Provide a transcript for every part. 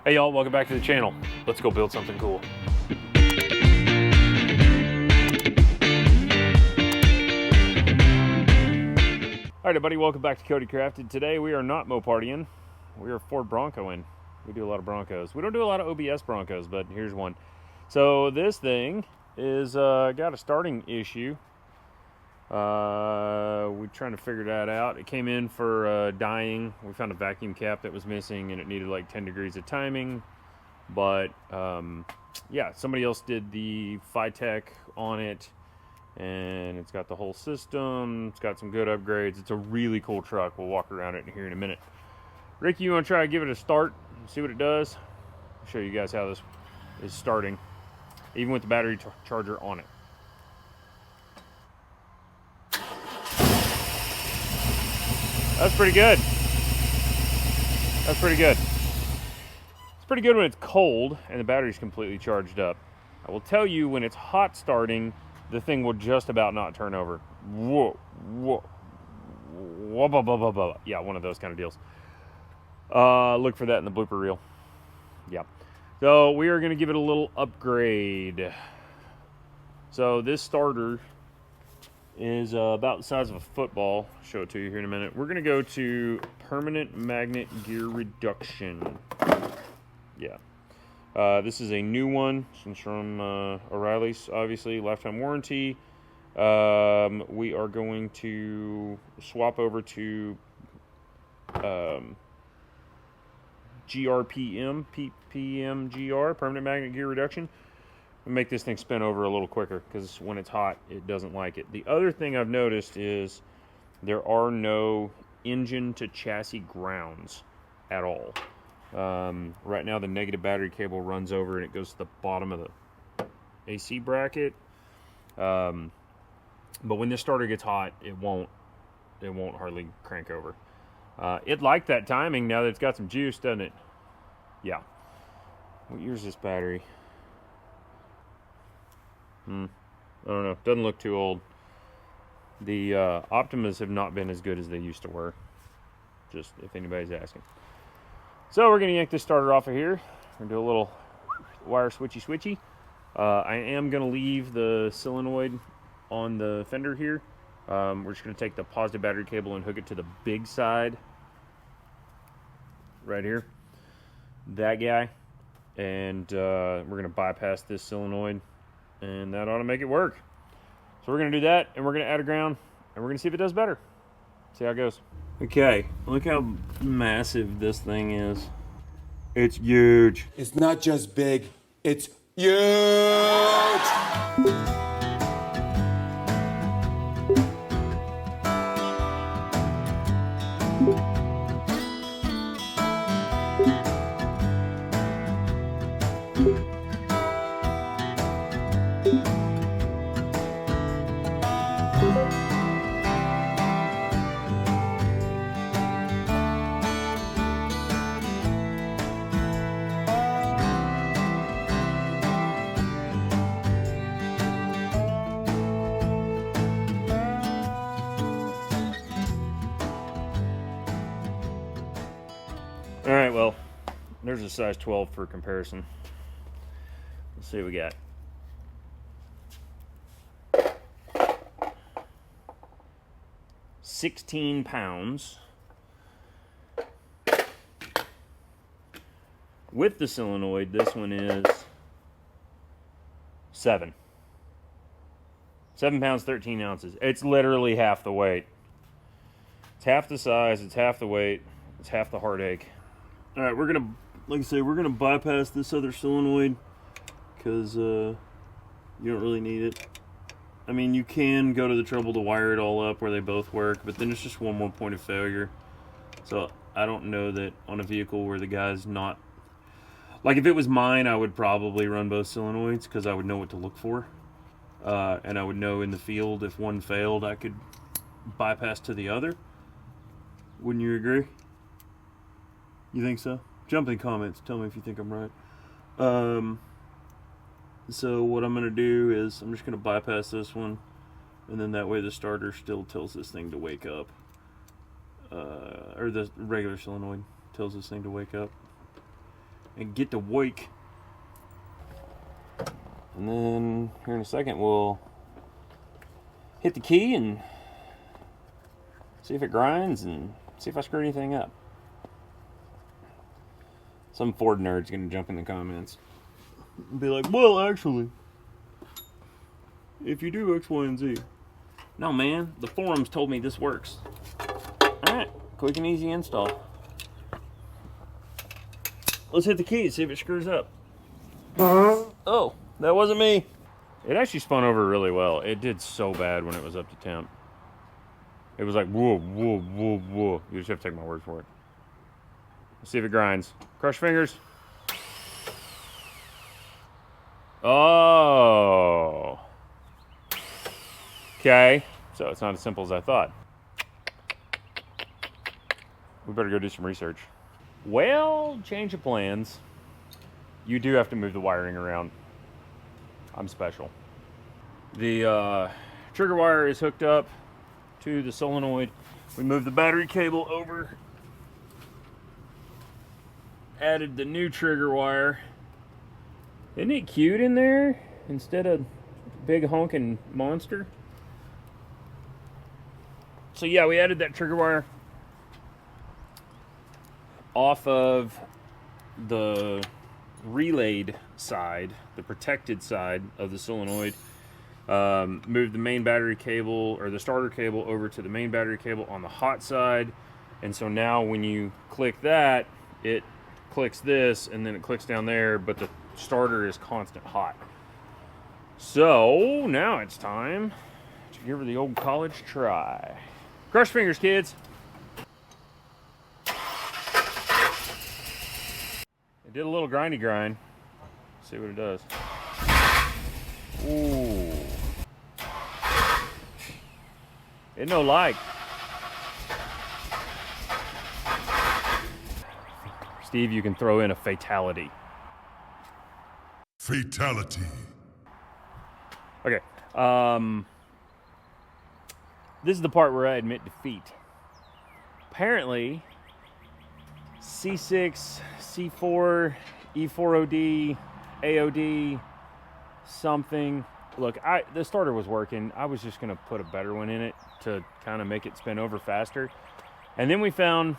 Hey y'all, welcome back to the channel. Let's go build something cool. Alright everybody, welcome back to Cody Crafted. Today we are not Mopartying, we are Ford Broncoing. We do a lot of Broncos. We don't do a lot of OBS Broncos, but here's one. So this thing is got a starting issue. We're trying to figure that out. It came in for dyeing. We found a vacuum cap that was missing and it needed like 10 degrees of timing. But yeah, somebody else did the Phytech on it and it's got the whole system. It's got some good upgrades. It's a really cool truck. We'll walk around it here in a minute. Ricky, you want to try to give it a start and see what it does? I'll show you guys how this is starting, even with the battery charger on it. That's pretty good. That's pretty good. It's pretty good when it's cold and the battery's completely charged up. I will tell you, when it's hot starting, the thing will just about not turn over. Whoa, whoa, whoa, blah, blah, blah, blah. Yeah, one of those kind of deals. Look for that in the blooper reel. Yeah. So we are going to give it a little upgrade. So this starter is about the size of a football. I'll show it to you here in a minute. We're going to go to permanent magnet gear reduction. Yeah. This is a new one. It's from O'Reilly's, obviously, lifetime warranty. We are going to swap over to GRPM, PMGR, permanent magnet gear reduction. Make this thing spin over a little quicker because when it's hot it doesn't like it. The other thing I've noticed is there are no engine to chassis grounds at all. Right now the negative battery cable runs over and it goes to the bottom of the AC bracket, but when this starter gets hot it won't hardly crank over. It liked that timing now that it's got some juice, doesn't it? Yeah. What year's this battery? I don't know. Doesn't look too old. The Optimas have not been as good as they used to were. Just if anybody's asking. So we're going to yank this starter off of here. We're going to do a little wire switchy. I am going to leave the solenoid on the fender here. We're just going to take the positive battery cable and hook it to the big side. Right here. That guy. And we're going to bypass this solenoid. And that ought to make it work. So we're going to do that, and we're going to add a ground, and we're going to see if it does better. See how it goes. Okay, look how massive this thing is. It's huge. It's not just big, it's huge! Alright, well, there's a size 12 for comparison. Let's see what we got. £16 with the solenoid. This one is 7 pounds 13 ounces. It's literally half the weight. It's half the size, it's half the weight, it's half the heartache. All right, we're gonna, like I say, we're gonna bypass this other solenoid because you don't really need it. I mean, you can go to the trouble to wire it all up where they both work, but then it's just one more point of failure. So I don't know that on a vehicle where the guy's not, like if it was mine, I would probably run both solenoids because I would know what to look for. And I would know in the field if one failed, I could bypass to the other. Wouldn't you agree? You think so? Jump in comments. Tell me if you think I'm right. So what I'm going to do is I'm just going to bypass this one, and then that way the starter still tells this thing to wake up. Or the regular solenoid tells this thing to wake up. and get to work. And then here in a second we'll hit the key and see if it grinds and see if I screw anything up. Some Ford nerd's gonna jump in the comments and be like, well, actually, if you do X, Y, and Z. No, man, the forums told me this works. Alright, quick and easy install. Let's hit the key and see if it screws up. Oh, that wasn't me. It actually spun over really well. It did so bad when it was up to temp. It was like, whoa, whoa, whoa, whoa. You just have to take my word for it. Let's see if it grinds. Crush fingers. Oh. Okay. So it's not as simple as I thought. We better go do some research. Well, change of plans. You do have to move the wiring around. I'm special. The trigger wire is hooked up to the solenoid. We moved the battery cable over. Added the new trigger wire. Isn't it cute in there instead of big honking monster? So yeah, we added that trigger wire off of the relayed side, the protected side of the solenoid. Moved the main battery cable, or the starter cable, over to the main battery cable on the hot side. And so now when you click that, it clicks this, and then it clicks down there, but the starter is constant hot. So now it's time to give her the old college try. Crush fingers, kids. It did a little grindy grind. Let's see what it does. Ooh. It no like. Steve, you can throw in a fatality. Fatality. Okay. This is the part where I admit defeat. Apparently, C6, C4, E4OD, AOD, something. Look, the starter was working. I was just going to put a better one in it to kind of make it spin over faster. And then we found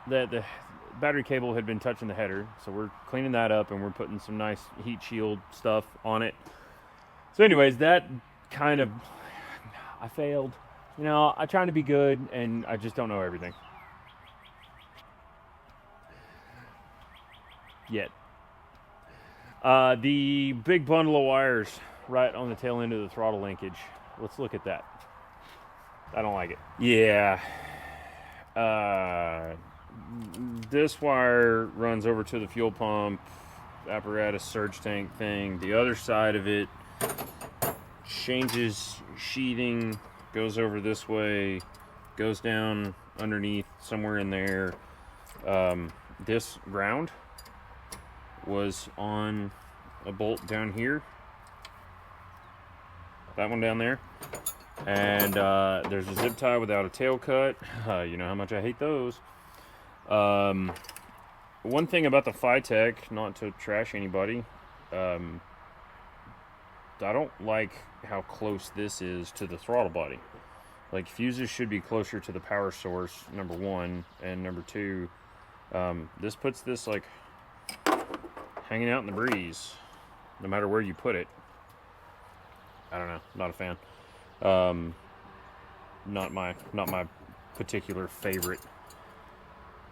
that the battery cable had been touching the header. So we're cleaning that up and we're putting some nice heat shield stuff on it. So anyways, that kind of, I failed. You know, I'm trying to be good and I just don't know everything. Yet. The big bundle of wires right on the tail end of the throttle linkage. Let's look at that. I don't like it. Yeah. This wire runs over to the fuel pump apparatus surge tank thing. The other side of it changes sheathing, goes over this way, goes down underneath somewhere in there. This ground was on a bolt down here. That one down there. And there's a zip tie without a tail cut. You know how much I hate those. One thing about the Phytech, not to trash anybody, I don't like how close this is to the throttle body. Like, fuses should be closer to the power source, number one, and number two, this puts this like hanging out in the breeze, no matter where you put it. I don't know, not a fan. Not my particular favorite.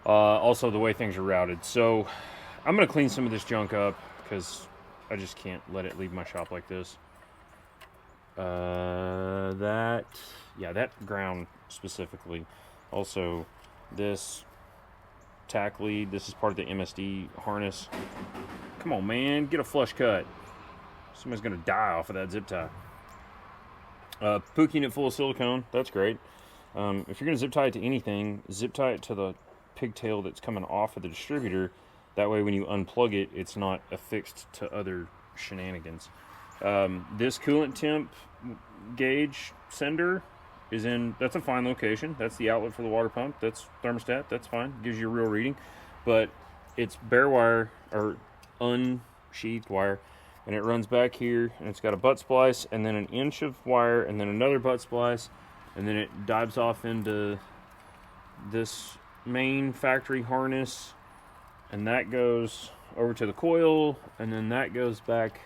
Also, the way things are routed. So, I'm gonna clean some of this junk up because I just can't let it leave my shop like this. That ground specifically. Also, this tack lead. This is part of the MSD harness. Come on, man, get a flush cut. Somebody's gonna die off of that zip tie. Pook unit full of silicone. That's great. If you're gonna zip tie it to anything, zip tie it to the pigtail that's coming off of the distributor. That way when you unplug it, it's not affixed to other shenanigans. This coolant temp gauge sender is that's a fine location. That's the outlet for the water pump. That's thermostat. That's fine. Gives you a real reading. But it's bare wire, or unsheathed wire, and it runs back here, and it's got a butt splice, and then an inch of wire, and then another butt splice, and then it dives off into this main factory harness, and that goes over to the coil, and then that goes back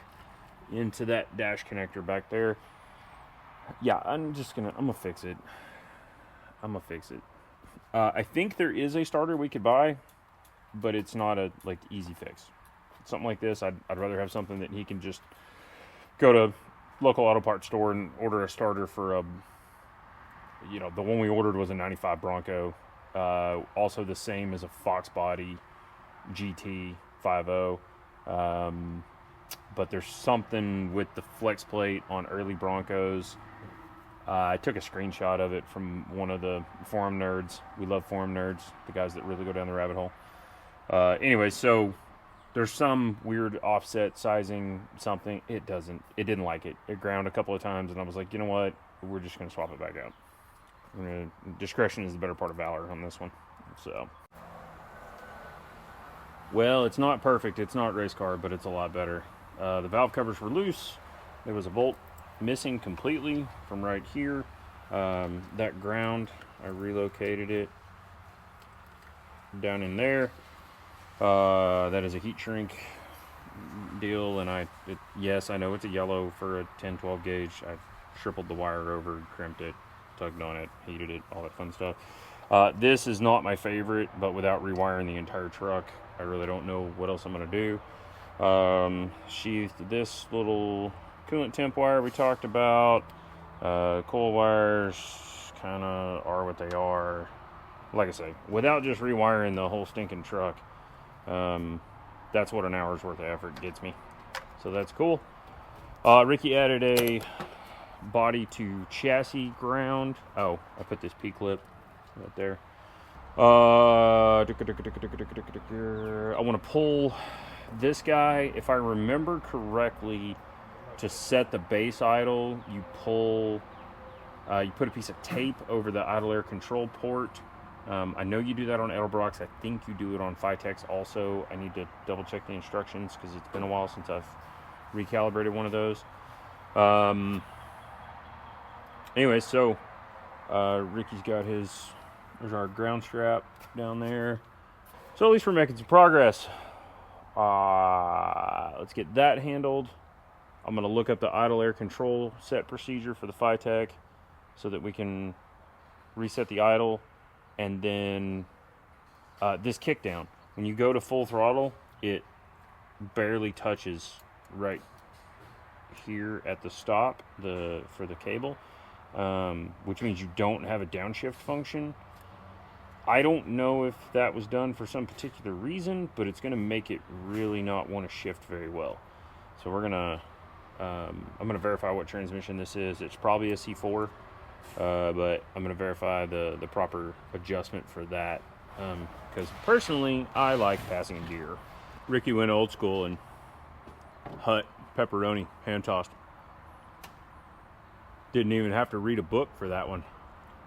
into that dash connector back there. Yeah, I'm gonna fix it. I think there is a starter we could buy, but it's not a easy fix. Something like this, I'd rather have something that he can just go to local auto parts store and order a starter for the one we ordered was a 95 Bronco. Also the same as a Fox Body GT 5.0. But there's something with the flex plate on early Broncos. I took a screenshot of it from one of the forum nerds. We love forum nerds, the guys that really go down the rabbit hole. Anyway, so there's some weird offset sizing something. It didn't like it. It ground a couple of times, and I was like, you know what? We're just going to swap it back out. Discretion is the better part of valor on this one. So, well, it's not perfect. It's not race car, but it's a lot better. The valve covers were loose. There was a bolt missing completely from right here. That ground, I relocated it down in there. That is a heat shrink deal, and yes, I know it's a yellow for a 10-12 gauge. I tripled the wire over, crimped it, tugged on it, heated it, all that fun stuff. This is not my favorite, but without rewiring the entire truck, I really don't know what else I'm going to do. Sheathed this little coolant temp wire we talked about. Coil wires kind of are what they are. Like I say, without just rewiring the whole stinking truck, that's what an hour's worth of effort gets me. So that's cool. Ricky added a body to chassis ground. Oh, I put this P-clip right there. I want to pull this guy. If I remember correctly, to set the base idle, you put a piece of tape over the idle air control port. I know you do that on Edelbrock's. I think you do it on Phytex also. I need to double check the instructions because it's been a while since I've recalibrated one of those. Anyway, so Ricky's got there's our ground strap down there. So at least we're making some progress. Let's get that handled. I'm going to look up the idle air control set procedure for the Phytech so that we can reset the idle. And then this kickdown, when you go to full throttle, it barely touches right here at the stop for the cable, which means you don't have a downshift function. I don't know if that was done for some particular reason, but it's going to make it really not want to shift very well. So we're going to, I'm going to verify what transmission this is. It's probably a C4. But I'm going to verify the proper adjustment for that, because personally, I like passing gear. Ricky went old school and hut pepperoni, hand-tossed. Didn't even have to read a book for that one.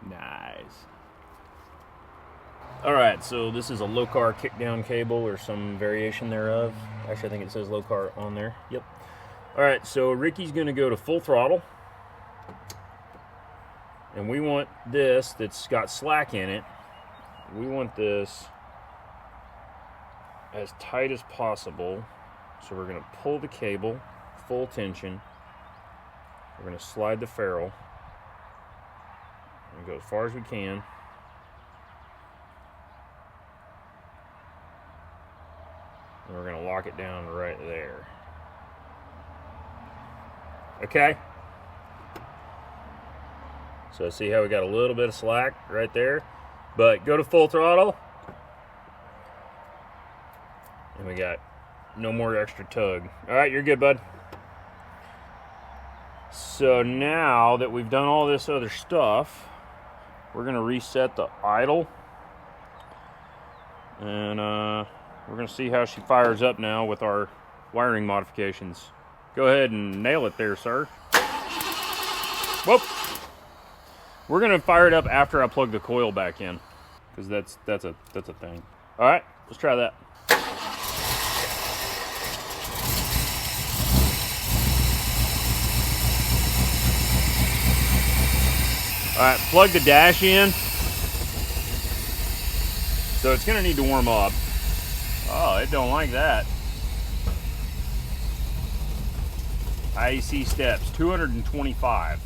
Nice. Alright, so this is a low-car kickdown cable, or some variation thereof. Actually, I think it says low-car on there. Yep. Alright, so Ricky's going to go to full throttle. And we want this that's got slack in it. We want this as tight as possible. So we're going to pull the cable, full tension. We're going to slide the ferrule. And go as far as we can. And we're going to lock it down right there. Okay? So see how we got a little bit of slack right there? But go to full throttle. And we got no more extra tug. All right, you're good, bud. So now that we've done all this other stuff, we're going to reset the idle. And we're going to see how she fires up now with our wiring modifications. Go ahead and nail it there, sir. Whoop. We're going to fire it up after I plug the coil back in, because that's a thing. All right, let's try that. All right, plug the dash in. So it's gonna need to warm up. Oh, it don't like that. IAC steps, 225.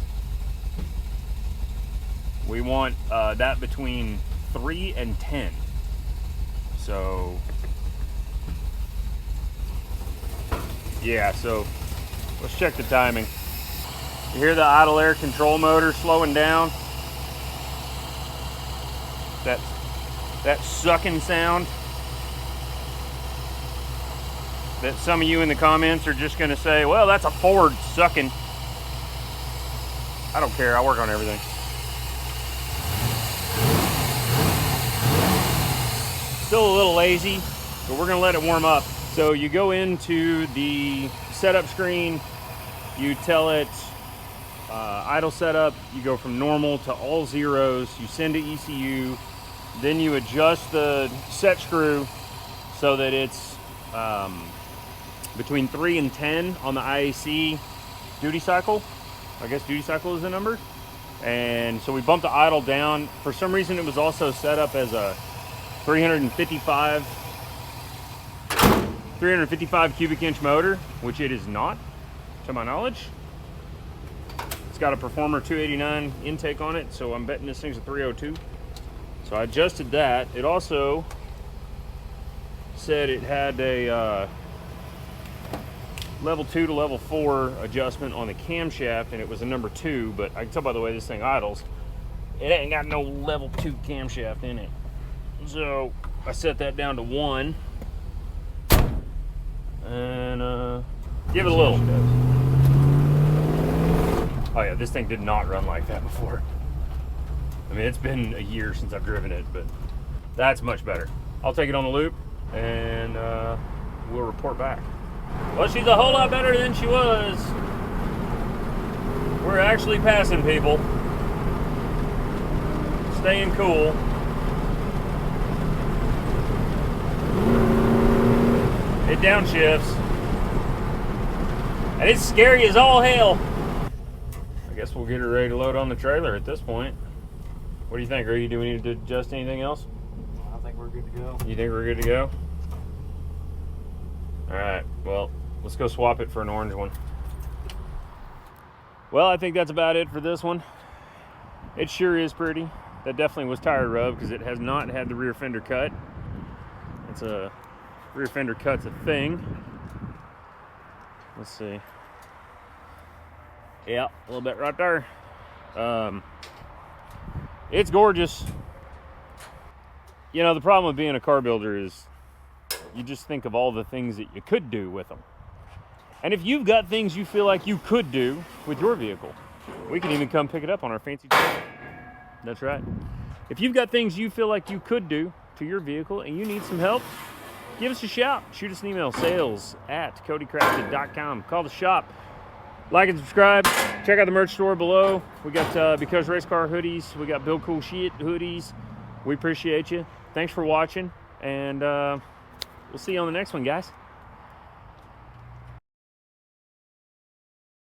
We want that between 3 and 10. So, yeah, so let's check the timing. You hear the idle air control motor slowing down? That sucking sound that some of you in the comments are just gonna say, well, that's a Ford sucking. I don't care, I work on everything. Still a little lazy, but we're gonna let it warm up. So you go into the setup screen, you tell it idle setup, you go from normal to all zeros, you send to ECU, then you adjust the set screw so that it's between 3 and 10 on the IAC duty cycle. I guess duty cycle is the number. And so we bumped the idle down. For some reason it was also set up as a 355 cubic inch motor, which it is not, to my knowledge. It's got a Performer 289 intake on it, so I'm betting this thing's a 302. So I adjusted that. It also said it had a level 2 to level 4 adjustment on the camshaft, and it was a number 2, but I can tell by the way this thing idles, it ain't got no level 2 camshaft in it. So I set that down to 1 and give it a little. Oh yeah, this thing did not run like that before. I mean, it's been a year since I've driven it, but that's much better. I'll take it on the loop and we'll report back. Well, she's a whole lot better than she was. We're actually passing people. Staying cool. It downshifts. And it's scary as all hell. I guess we'll get her ready to load on the trailer at this point. What do you think, Ricky? Do we need to adjust anything else? I think we're good to go. You think we're good to go? Alright, well, let's go swap it for an orange one. Well, I think that's about it for this one. It sure is pretty. That definitely was tire rub because it has not had the rear fender cut. It's a rear fender cut's a thing. Let's see. Yeah, a little bit right there. It's gorgeous. You know, the problem with being a car builder is you just think of all the things that you could do with them. And if you've got things you feel like you could do with your vehicle, we can even come pick it up on our fancy trailer. That's right. If you've got things you feel like you could do to your vehicle and you need some help, give us a shout. Shoot us an email, sales@CodyCrafted.com. Call the shop. Like and subscribe. Check out the merch store below. We got Because Race Car hoodies. We got Build Cool Shit hoodies. We appreciate you. Thanks for watching. And we'll see you on the next one, guys.